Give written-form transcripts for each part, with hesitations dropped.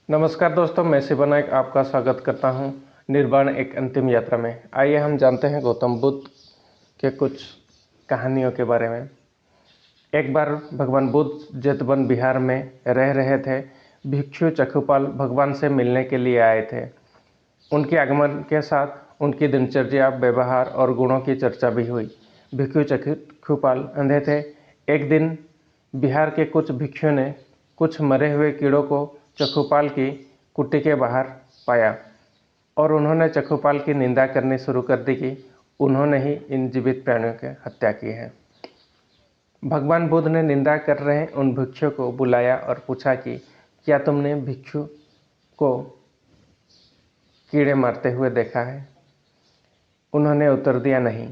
नमस्कार दोस्तों, मैं शिव नायक आपका स्वागत करता हूं निर्वाण एक अंतिम यात्रा में। आइए हम जानते हैं गौतम बुद्ध के कुछ कहानियों के बारे में। एक बार भगवान बुद्ध जेतवन बिहार में रह रहे थे। भिक्षु चखुपाल भगवान से मिलने के लिए आए थे। उनके आगमन के साथ उनकी दिनचर्या, व्यवहार और गुणों की चर्चा भी हुई। भिक्षु चखुपाल अंधे थे। एक दिन बिहार के कुछ भिक्षुओं ने कुछ मरे हुए कीड़ों को चखुपाल की कुटी के बाहर पाया और उन्होंने चखुपाल की निंदा करनी शुरू कर दी कि उन्होंने ही इन जीवित प्राणियों की हत्या की है। भगवान बुद्ध ने निंदा कर रहे उन भिक्षुओं को बुलाया और पूछा कि क्या तुमने भिक्षु को कीड़े मारते हुए देखा है? उन्होंने उत्तर दिया, नहीं।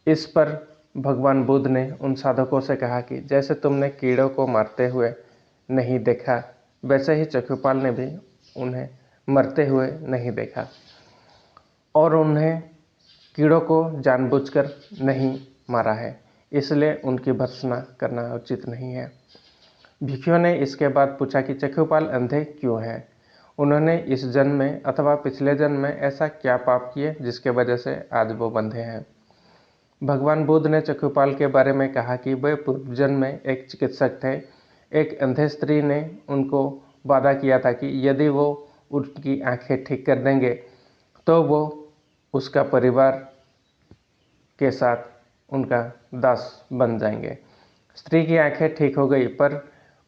इस पर भगवान बुद्ध ने उन साधकों से कहा कि जैसे तुमने कीड़ों को मारते हुए नहीं देखा, वैसे ही चखुपाल ने भी उन्हें मरते हुए नहीं देखा और उन्हें कीड़ों को जानबूझकर नहीं मारा है, इसलिए उनकी भर्त्सना करना उचित नहीं है। भिक्षुओं ने इसके बाद पूछा कि चखुपाल अंधे क्यों हैं? उन्होंने इस जन्म में अथवा पिछले जन्म में ऐसा क्या पाप किए जिसके वजह से आज वो बंधे हैं? भगवान बुद्ध ने चखुपाल के बारे में कहा कि वे पूर्व जन्म में एक चिकित्सक थे। एक अंधे स्त्री ने उनको वादा किया था कि यदि वो उनकी आंखें ठीक कर देंगे तो वो उसका परिवार के साथ उनका दास बन जाएंगे। स्त्री की आंखें ठीक हो गई, पर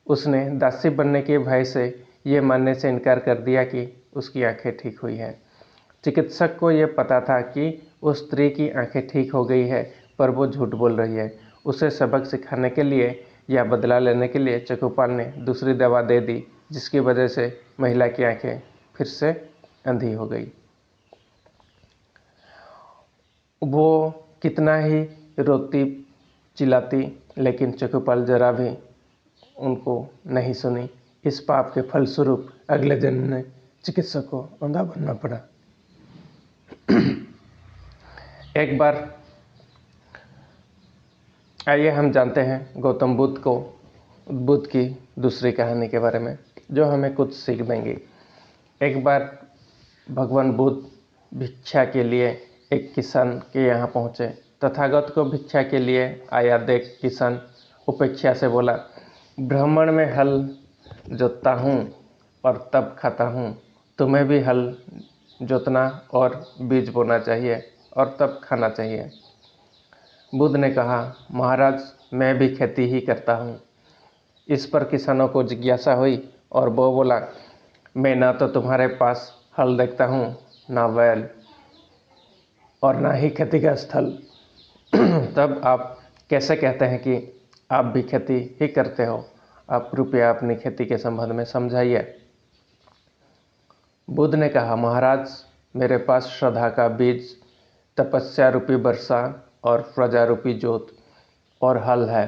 उसने दासी बनने के भय से ये मानने से इनकार कर दिया कि उसकी आंखें ठीक हुई हैं। चिकित्सक को ये पता था कि उस स्त्री की आंखें ठीक हो गई है, पर वो झूठ बोल रही है। उसे सबक सिखाने के लिए या बदला लेने के लिए चखुपाल ने दूसरी दवा दे दी, जिसकी वजह से महिला की आंखें फिर से अंधी हो गई। वो कितना ही रोती चिल्लाती, लेकिन चखुपाल जरा भी उनको नहीं सुनी। इस पाप के फलस्वरूप अगले जन्म में चिकित्सक को अंधा बनना पड़ा। एक बार आइए हम जानते हैं गौतम बुद्ध की दूसरी कहानी के बारे में, जो हमें कुछ सीख देंगी। एक बार भगवान बुद्ध भिक्षा के लिए एक किसान के यहाँ पहुँचे। तथागत को भिक्षा के लिए आया देख किसान उपेक्षा से बोला, ब्राह्मण में हल जोतता हूँ और तब खाता हूँ। तुम्हें भी हल जोतना और बीज बोना चाहिए और तब खाना चाहिए। बुद्ध ने कहा, महाराज, मैं भी खेती ही करता हूँ। इस पर किसानों को जिज्ञासा हुई और वो बोला, मैं ना तो तुम्हारे पास हल देखता हूँ, ना बैल और ना ही खेती का स्थल। तब आप कैसे कहते हैं कि आप भी खेती ही करते हो? आप कृपया अपनी खेती के संबंध में समझाइए। बुद्ध ने कहा, महाराज, मेरे पास श्रद्धा का बीज, तपस्या रूपी वर्षा और प्रजा रूपी जोत और हल है।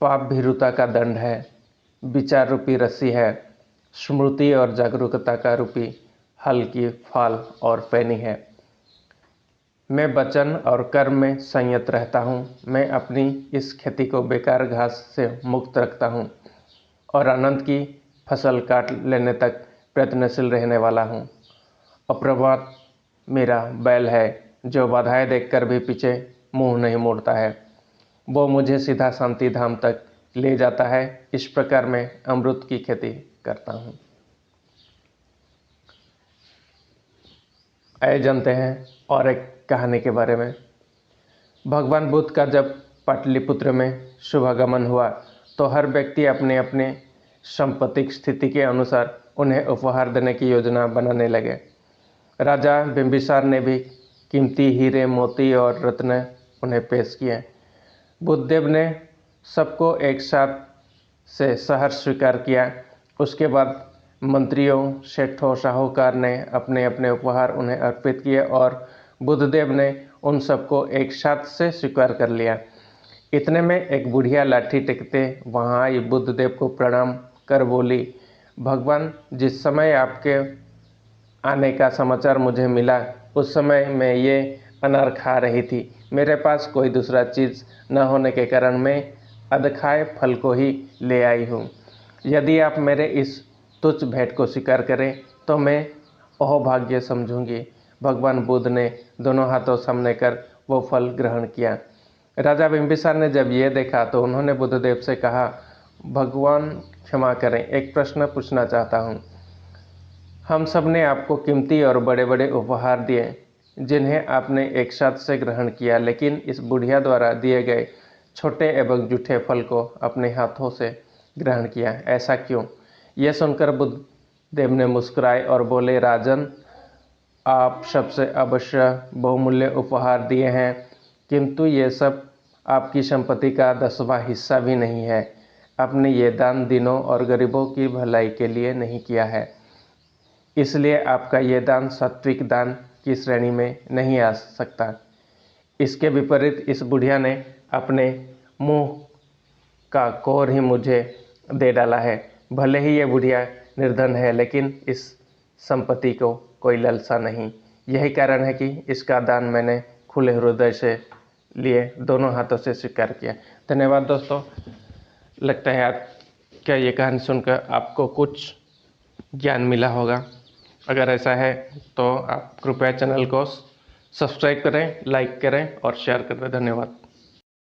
पाप भीरुता का दंड है, विचार रूपी रस्सी है, स्मृति और जागरूकता का रूपी हल की फाल और पैनी है। मैं वचन और कर्म में संयत रहता हूँ। मैं अपनी इस खेती को बेकार घास से मुक्त रखता हूँ और आनंद की फसल काट लेने तक प्रयत्नशील रहने वाला हूँ। अप्रमाद मेरा बैल है, जो बाधाएं देखकर भी पीछे मुंह नहीं मोड़ता है। वो मुझे सीधा शांति धाम तक ले जाता है। इस प्रकार मैं अमृत की खेती करता हूँ। आइए जानते हैं और एक कहानी के बारे में। भगवान बुद्ध का जब पाटलिपुत्र में शुभागमन हुआ तो हर व्यक्ति अपने अपने सांपत्तिक स्थिति के अनुसार उन्हें उपहार देने की योजना बनाने लगे। राजा बिंबिसार ने भी कीमती हीरे, मोती और रत्न उन्हें पेश किए। बुद्धदेव ने सबको एक साथ से सहर्ष स्वीकार किया। उसके बाद मंत्रियों, सेठों, साहूकार ने अपने अपने उपहार उन्हें अर्पित किए और बुद्धदेव ने उन सबको एक साथ से स्वीकार कर लिया। इतने में एक बुढ़िया लाठी टेकते वहाँ आई, बुद्धदेव को प्रणाम कर बोली, भगवान, जिस समय आपके आने का समाचार मुझे मिला उस समय मैं ये अनार खा रही थी। मेरे पास कोई दूसरा चीज़ न होने के कारण मैं अधखाए फल को ही ले आई हूँ। यदि आप मेरे इस तुच्छ भेंट को स्वीकार करें तो मैं अहोभाग्य समझूंगी। भगवान बुद्ध ने दोनों हाथों सामने कर वो फल ग्रहण किया। राजा बिंबिसार ने जब ये देखा तो उन्होंने बुद्धदेव से कहा, भगवान क्षमा करें, एक प्रश्न पूछना चाहता हूँ। हम सब ने आपको कीमती और बड़े बड़े उपहार दिए जिन्हें आपने एक साथ से ग्रहण किया, लेकिन इस बुढ़िया द्वारा दिए गए छोटे एवं जूठे फल को अपने हाथों से ग्रहण किया, ऐसा क्यों? यह सुनकर बुद्धदेव ने मुस्कुराए और बोले, राजन, आप सबसे अवश्य बहुमूल्य उपहार दिए हैं, किंतु ये सब आपकी संपत्ति का 10वां हिस्सा भी नहीं है। आपने ये दान दीनों और गरीबों की भलाई के लिए नहीं किया है, इसलिए आपका ये दान सात्विक दान की श्रेणी में नहीं आ सकता। इसके विपरीत इस बुढ़िया ने अपने मुंह का कोर ही मुझे दे डाला है। भले ही ये बुढ़िया निर्धन है, लेकिन इस संपत्ति को कोई लालसा नहीं। यही कारण है कि इसका दान मैंने खुले हृदय से लिए, दोनों हाथों से स्वीकार किया। धन्यवाद दोस्तों। लगता है आज क्या ये कहानी सुनकर आपको कुछ ज्ञान मिला होगा। अगर ऐसा है तो आप कृपया चैनल को सब्सक्राइब करें, लाइक करें और शेयर करें। धन्यवाद।